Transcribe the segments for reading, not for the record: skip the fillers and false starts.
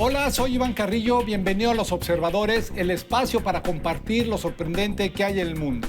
Hola, soy Iván Carrillo, bienvenido a Los Observadores, el espacio para compartir lo sorprendente que hay en el mundo.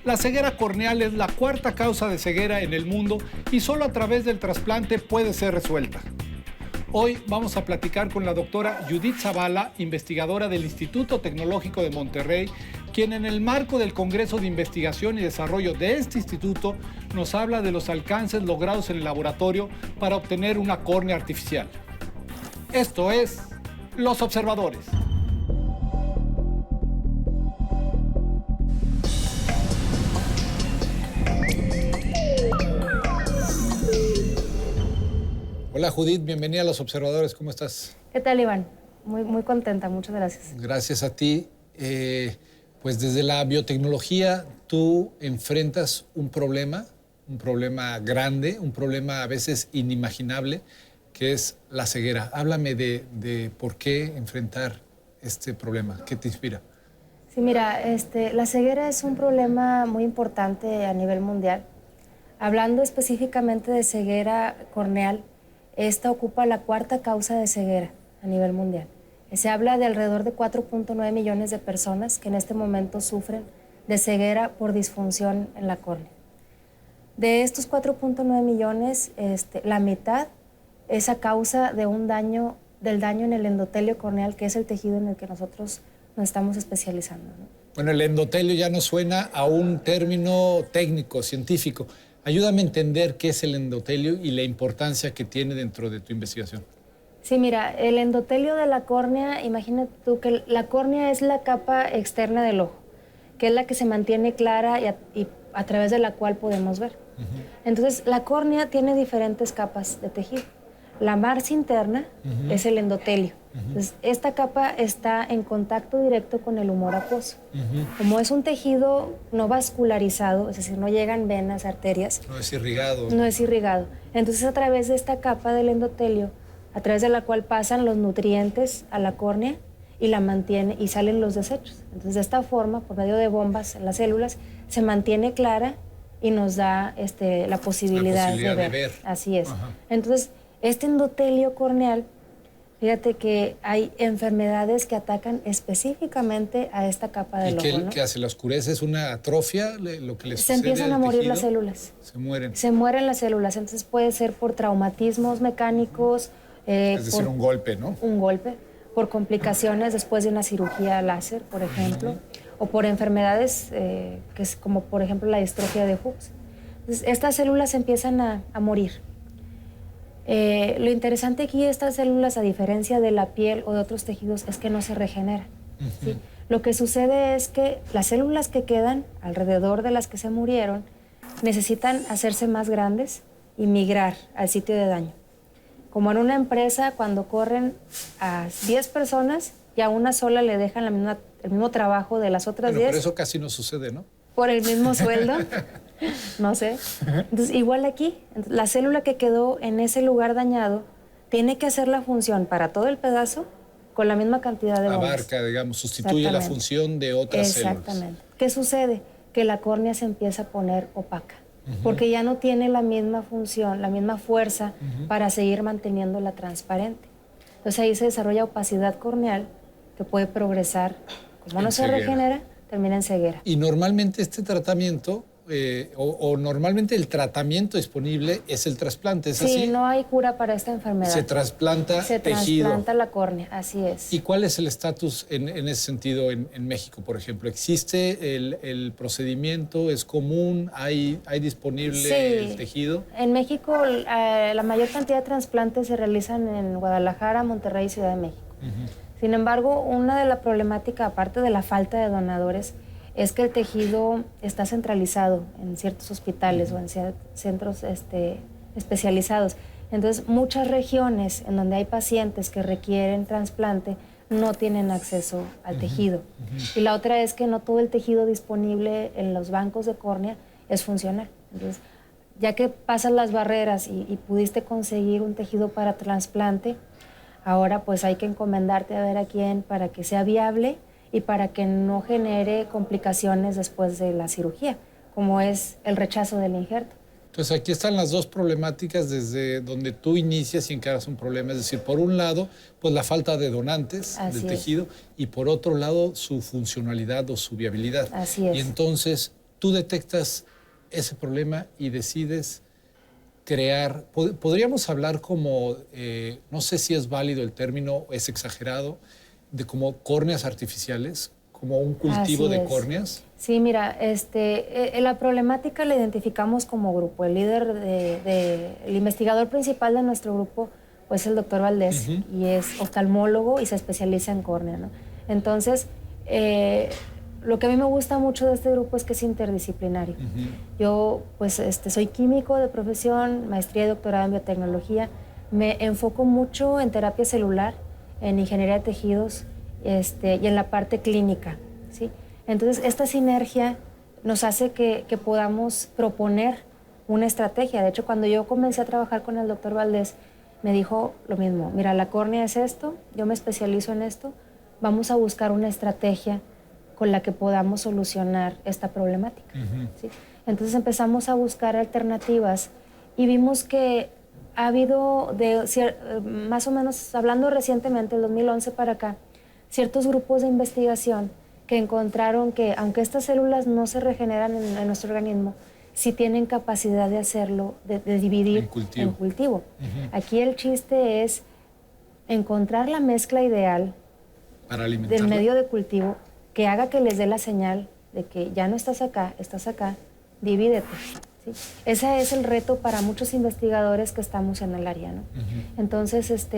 La ceguera corneal es la cuarta causa de ceguera en el mundo y solo a través del trasplante puede ser resuelta. Hoy vamos a platicar con la doctora Judith Zavala, investigadora del Instituto Tecnológico de Monterrey, quien en el marco del Congreso de Investigación y Desarrollo de este instituto nos habla de los alcances logrados en el laboratorio para obtener una córnea artificial. Esto es Los Observadores. Hola Judith, bienvenida a Los Observadores, ¿cómo estás? ¿Qué tal, Iván? Muy contenta, muchas gracias. Gracias a ti. Pues desde la biotecnología tú enfrentas un problema grande, un problema a veces inimaginable, que es la ceguera. Háblame de por qué enfrentar este problema. ¿Qué te inspira? Sí, mira, la ceguera es un problema muy importante a nivel mundial. Hablando específicamente de ceguera corneal, esta ocupa la cuarta causa de ceguera a nivel mundial. Se habla de alrededor de 4.9 millones de personas que en este momento sufren de ceguera por disfunción en la córnea. De estos 4.9 millones, la mitad es a causa de del daño en el endotelio corneal, que es el tejido en el que nosotros nos estamos especializando, ¿no? Bueno, el endotelio ya nos suena a un término técnico, científico. Ayúdame a entender qué es el endotelio y la importancia que tiene dentro de tu investigación. Sí, mira, el endotelio de la córnea, imagínate tú que la córnea es la capa externa del ojo, que es la que se mantiene clara y a través de la cual podemos ver. Entonces, la córnea tiene diferentes capas de tejido. La margen interna es el endotelio. Entonces, esta capa está en contacto directo con el humor acuoso. Como es un tejido no vascularizado, es decir, no llegan venas, arterias. No es irrigado. No es irrigado. Entonces, a través de esta capa del endotelio, a través de la cual pasan los nutrientes a la córnea y la mantiene y salen los desechos. Entonces, de esta forma, por medio de bombas en las células, se mantiene clara y nos da la posibilidad de ver. Así es. Entonces, este endotelio corneal, fíjate que hay enfermedades que atacan específicamente a esta capa del ojo, ¿no? ¿Y qué hace? ¿La oscurece? ¿Es una atrofia lo que le sucede? Se empiezan a morir tejido? las células. Se mueren. Se mueren las células. Entonces puede ser por traumatismos mecánicos. Es decir, un golpe, ¿no? Un golpe. Por complicaciones después de una cirugía láser, por ejemplo. O por enfermedades que es como, por ejemplo, la distrofia de Hooks. Entonces, estas células empiezan a morir. Lo interesante aquí de estas células, a diferencia de la piel o de otros tejidos, es que no se regeneran. ¿Sí? Lo que sucede es que las células que quedan alrededor de las que se murieron necesitan hacerse más grandes y migrar al sitio de daño. Como en una empresa, cuando corren a 10 personas y a una sola le dejan el mismo trabajo de las otras 10. Pero eso casi no sucede, ¿no? Por el mismo sueldo. No sé. Entonces, igual aquí, la célula que quedó en ese lugar dañado tiene que hacer la función para todo el pedazo con la misma cantidad de bombas. Abarca, digamos, sustituye la función de otras células. Exactamente. ¿Qué sucede? Que la córnea se empieza a poner opaca, porque ya no tiene la misma función, la misma fuerza para seguir manteniéndola transparente. Entonces ahí se desarrolla opacidad corneal que puede progresar, como no se regenera, termina en ceguera. Y normalmente este tratamiento, normalmente el tratamiento disponible es el trasplante, ¿es así? Sí, no hay cura para esta enfermedad. Se trasplanta tejido. Se trasplanta la córnea, así es. ¿Y cuál es el estatus en ese sentido en México, por ejemplo? ¿Existe el procedimiento? ¿Es común? ¿Hay disponible el tejido? En México la mayor cantidad de trasplantes se realizan en Guadalajara, Monterrey y Ciudad de México. Sin embargo, una de las problemáticas, aparte de la falta de donadores, es que el tejido está centralizado en ciertos hospitales o en centros especializados. Entonces, muchas regiones en donde hay pacientes que requieren trasplante no tienen acceso al tejido. Y la otra es que no todo el tejido disponible en los bancos de córnea es funcional. Entonces, ya que pasas las barreras y pudiste conseguir un tejido para trasplante, ahora pues hay que encomendarte a ver a quién para que sea viable y para que no genere complicaciones después de la cirugía, como es el rechazo del injerto. Entonces aquí están las dos problemáticas desde donde tú inicias y encaras un problema. Es decir, por un lado, pues la falta de donantes del tejido y por otro lado, su funcionalidad o su viabilidad. Así es. Y entonces tú detectas ese problema y decides crear, podríamos hablar como, no sé si es válido el término, es exagerado, de como córneas artificiales, como un cultivo de córneas. Sí, mira, la problemática la identificamos como grupo. El líder, el investigador principal de nuestro grupo, pues es el doctor Valdés, y es oftalmólogo y se especializa en córnea, ¿no? Entonces, lo que a mí me gusta mucho de este grupo es que es interdisciplinario. Yo, pues, soy químico de profesión, maestría y doctorado en biotecnología. Me enfoco mucho en terapia celular, en ingeniería de tejidos y en la parte clínica, ¿sí? Entonces, esta sinergia nos hace que podamos proponer una estrategia. De hecho, cuando yo comencé a trabajar con el doctor Valdés, me dijo lo mismo. Mira, la córnea es esto, yo me especializo en esto, vamos a buscar una estrategia con la que podamos solucionar esta problemática, ¿sí? Entonces empezamos a buscar alternativas y vimos que ha habido, más o menos, hablando recientemente, del 2011 para acá, ciertos grupos de investigación que encontraron que, aunque estas células no se regeneran en nuestro organismo, sí tienen capacidad de hacerlo, de dividir en cultivo. Aquí el chiste es encontrar la mezcla ideal del medio de cultivo que haga que les dé la señal de que ya no estás acá, divídete, ¿sí? Ese es el reto para muchos investigadores que estamos en el área, ¿no? Entonces,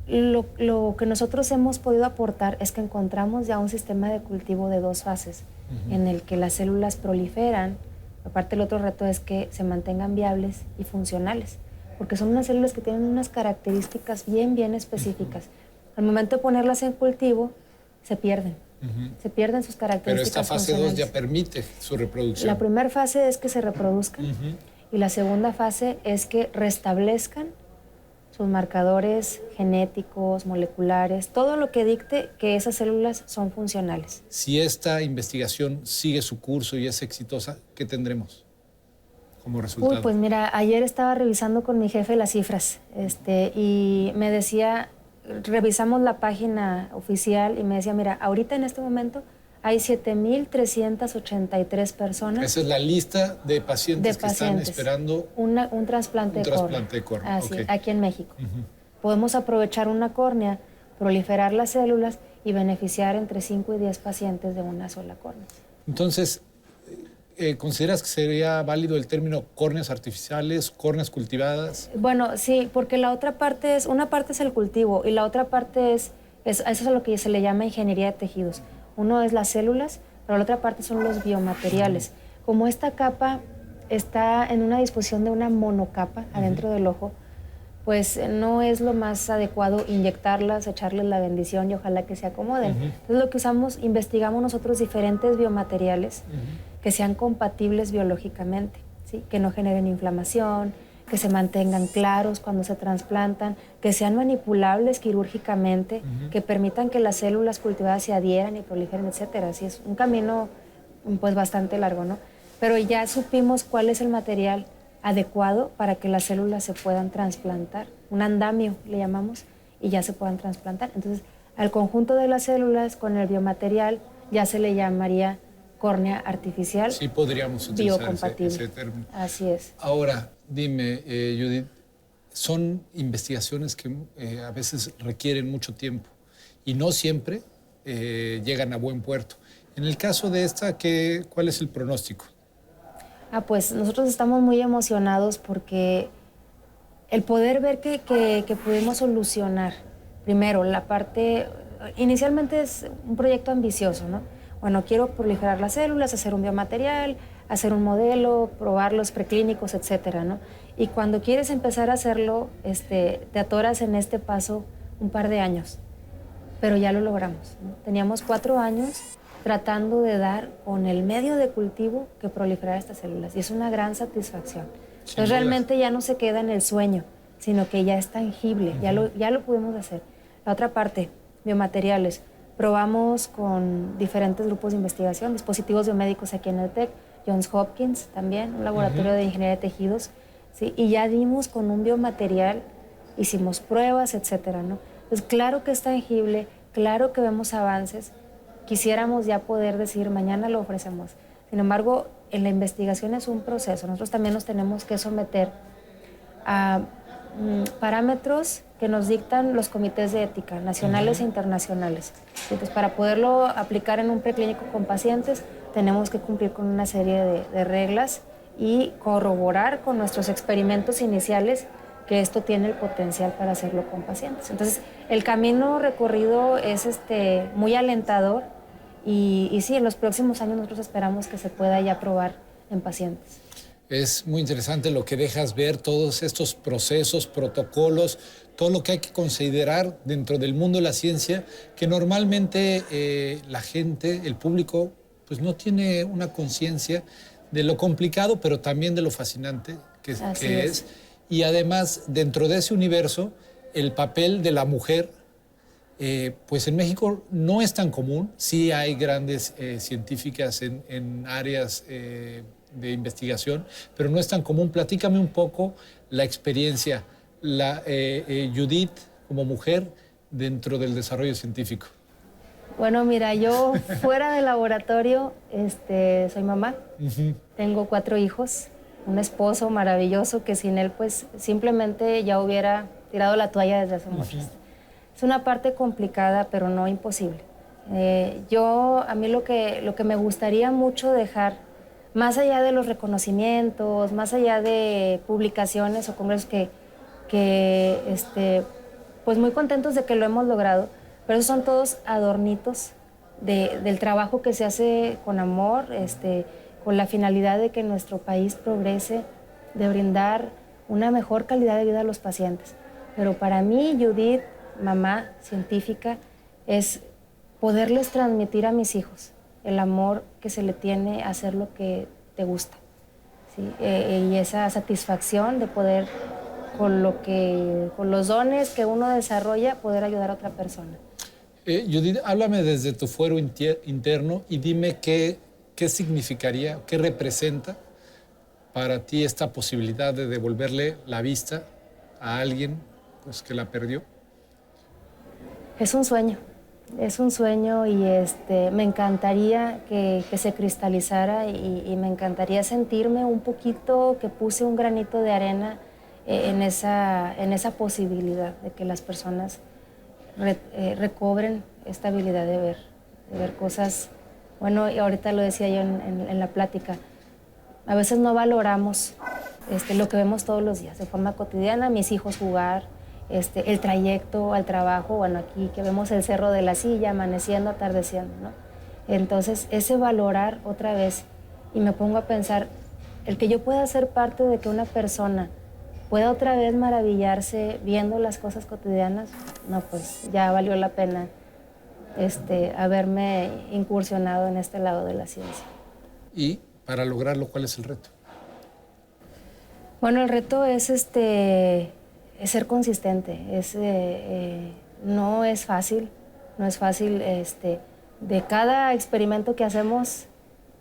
lo que nosotros hemos podido aportar es que encontramos ya un sistema de cultivo de 2 fases, en el que las células proliferan. Aparte, el otro reto es que se mantengan viables y funcionales, porque son unas células que tienen unas características bien específicas. Al momento de ponerlas en cultivo, se pierden. Se pierden sus características. Pero esta fase 2 ya permite su reproducción. La primera fase es que se reproduzcan y la segunda fase es que restablezcan sus marcadores genéticos, moleculares, todo lo que dicte que esas células son funcionales. Si esta investigación sigue su curso y es exitosa, ¿qué tendremos como resultado? Pues mira, ayer estaba revisando con mi jefe las cifras y me decía, revisamos la página oficial y me decía, mira, ahorita en este momento hay 7,383 personas. Esa es la lista de pacientes que están esperando un trasplante de córnea. Así, aquí en México. Podemos aprovechar una córnea, proliferar las células y beneficiar entre 5 y 10 pacientes de una sola córnea. Entonces, ¿consideras que sería válido el término córneas artificiales, córneas cultivadas? Bueno, sí, porque la otra parte una parte es el cultivo y la otra parte eso es lo que se le llama ingeniería de tejidos. Uno es las células, pero la otra parte son los biomateriales. Como esta capa está en una disposición de una monocapa adentro del ojo, pues no es lo más adecuado inyectarlas, echarles la bendición y ojalá que se acomoden. Entonces lo que investigamos nosotros diferentes biomateriales que sean compatibles biológicamente, ¿sí? Que no generen inflamación, que se mantengan claros cuando se trasplantan, que sean manipulables quirúrgicamente, que permitan que las células cultivadas se adhieran y proliferen, etcétera. Así es un camino pues bastante largo, ¿no? Pero ya supimos cuál es el material adecuado para que las células se puedan trasplantar, un andamio le llamamos, y ya se puedan trasplantar. Entonces, al conjunto de las células con el biomaterial ya se le llamaría córnea artificial. Sí, podríamos utilizar ese término. Así es. Ahora, dime, Judith, son investigaciones que a veces requieren mucho tiempo y no siempre llegan a buen puerto. En el caso de esta, ¿cuál es el pronóstico? Pues nosotros estamos muy emocionados porque el poder ver que pudimos solucionar, primero, la parte, inicialmente es un proyecto ambicioso, ¿no? Bueno, quiero proliferar las células, hacer un biomaterial, hacer un modelo, probar los preclínicos, etcétera, ¿no? Y cuando quieres empezar a hacerlo, te atoras en este paso un par de años, pero ya lo logramos, ¿no? Teníamos 4 años tratando de dar con el medio de cultivo que proliferara estas células y es una gran satisfacción. Entonces realmente ya no se queda en el sueño, sino que ya es tangible, ya lo pudimos hacer. La otra parte, biomateriales. Probamos con diferentes grupos de investigación, dispositivos biomédicos aquí en el TEC, Johns Hopkins también, un laboratorio de ingeniería de tejidos, ¿sí? Y ya dimos con un biomaterial, hicimos pruebas, etcétera, ¿no? Pues claro que es tangible, claro que vemos avances, quisiéramos ya poder decir mañana lo ofrecemos. Sin embargo, en la investigación es un proceso. Nosotros también nos tenemos que someter a parámetros que nos dictan los comités de ética nacionales e internacionales. Entonces, para poderlo aplicar en un preclínico con pacientes, tenemos que cumplir con una serie de reglas y corroborar con nuestros experimentos iniciales que esto tiene el potencial para hacerlo con pacientes. Entonces, el camino recorrido es muy alentador y sí, en los próximos años nosotros esperamos que se pueda ya probar en pacientes. Es muy interesante lo que dejas ver, todos estos procesos, protocolos, todo lo que hay que considerar dentro del mundo de la ciencia, que normalmente la gente, el público, pues no tiene una conciencia de lo complicado, pero también de lo fascinante que es. Y además, dentro de ese universo, el papel de la mujer, pues en México no es tan común. Sí hay grandes científicas en áreas de investigación, pero no es tan común. Platícame un poco la experiencia, Judith como mujer dentro del desarrollo científico. Bueno, mira, yo fuera del laboratorio soy mamá, tengo 4 hijos, un esposo maravilloso que sin él pues simplemente ya hubiera tirado la toalla desde hace mucho. Es una parte complicada, pero no imposible. A mí lo que me gustaría mucho dejar, más allá de los reconocimientos, más allá de publicaciones o congresos pues muy contentos de que lo hemos logrado, pero esos son todos adornitos del trabajo que se hace con amor, con la finalidad de que nuestro país progrese, de brindar una mejor calidad de vida a los pacientes. Pero para mí, Judith, mamá científica, es poderles transmitir a mis hijos el amor que se le tiene a hacer lo que te gusta, ¿sí? Y esa satisfacción de poder, con los dones que uno desarrolla, poder ayudar a otra persona. Judith, háblame desde tu fuero interno y dime qué significaría, qué representa para ti esta posibilidad de devolverle la vista a alguien pues, que la perdió. Es un sueño y me encantaría que se cristalizara y me encantaría sentirme un poquito que puse un granito de arena en esa posibilidad de que las personas recobren esta habilidad de ver cosas. Bueno, y ahorita lo decía yo en la plática, a veces no valoramos lo que vemos todos los días de forma cotidiana, mis hijos jugar, el trayecto al trabajo, bueno, aquí que vemos el Cerro de la Silla, amaneciendo, atardeciendo, ¿no? Entonces, ese valorar otra vez, y me pongo a pensar, el que yo pueda ser parte de que una persona pueda otra vez maravillarse viendo las cosas cotidianas, no, pues ya valió la pena haberme incursionado en este lado de la ciencia. Y para lograrlo, ¿cuál es el reto? Bueno, el reto es ser consistente. No es fácil, de cada experimento que hacemos,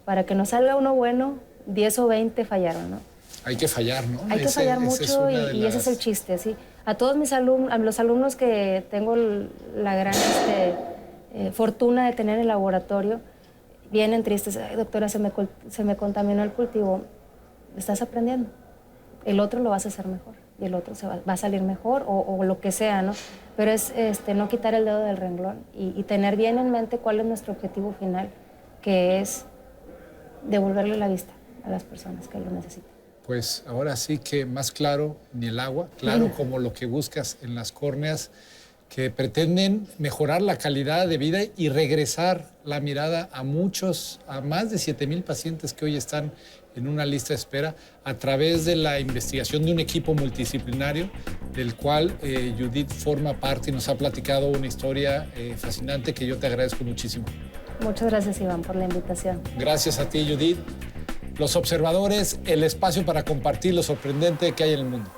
para que nos salga uno bueno, 10 o 20 fallaron, ¿no? Hay que fallar, ¿no? Hay que fallar mucho y ese es el chiste, ¿sí? A todos los alumnos que tengo la gran fortuna de tener en el laboratorio, vienen tristes, ay, doctora, se me contaminó el cultivo. Estás aprendiendo. El otro lo vas a hacer mejor y el otro va a salir mejor o lo que sea, ¿no? Pero es no quitar el dedo del renglón y tener bien en mente cuál es nuestro objetivo final, que es devolverle la vista a las personas que lo necesitan. Pues ahora sí que más claro ni el agua, claro como lo que buscas en las córneas, que pretenden mejorar la calidad de vida y regresar la mirada a más de 7,000 pacientes que hoy están en una lista de espera a través de la investigación de un equipo multidisciplinario del cual Judith forma parte y nos ha platicado una historia fascinante que yo te agradezco muchísimo. Muchas gracias, Iván, por la invitación. Gracias a ti, Judith. Los observadores, el espacio para compartir lo sorprendente que hay en el mundo.